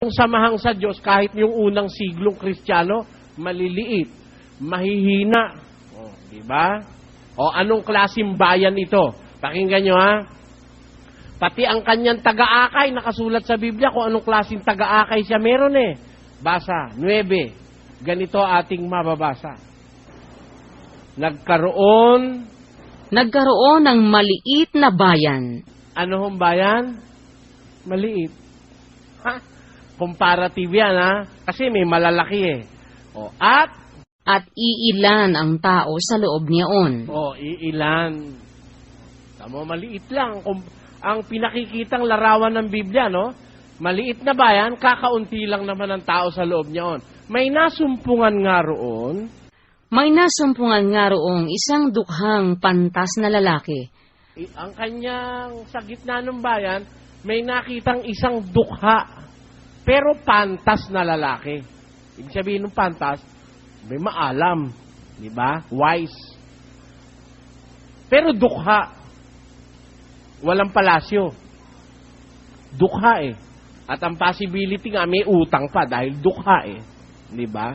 Yung samahang sa Diyos, kahit yung unang siglong Kristiyano, maliliit, mahihina. O, di ba? O, anong klaseng bayan ito? Pakinggan nyo, ha? Pati ang kanyang taga-akay, nakasulat sa Biblia kung anong klaseng taga-akay siya meron eh. Basa, 9. Ganito ating mababasa. Nagkaroon ng maliit na bayan. Ano hong bayan? Maliit. Ha? Comparative yan, ha? Kasi may malalaki eh. O, at iilan ang tao sa loob niyaon. O, iilan. Tamo, maliit lang. Ang pinakikitang larawan ng Biblia, no? Maliit na bayan, kakaunti lang naman ang tao sa loob niyaon. May nasumpungan nga roon. May nasumpungan nga roong isang dukhang pantas na lalaki. Ang kanyang sa gitna ng bayan, may nakitang isang dukha. Pero pantas na lalaki. Ibig sabihin ng pantas, may maalam. Di ba? Wise. Pero dukha. Walang palasyo. Dukha eh. At ang possibility nga, may utang pa dahil dukha eh. Di ba?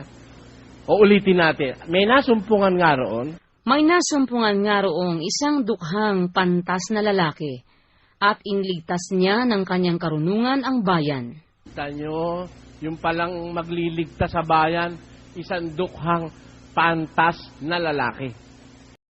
O ulitin natin. May nasumpungan nga roon. May nasumpungan nga roong isang dukhang pantas na lalaki at inligtas niya ng kanyang karunungan ang bayan. Kita nyo, yung palang magliligtas sa bayan, isang dukhang pantas na lalaki.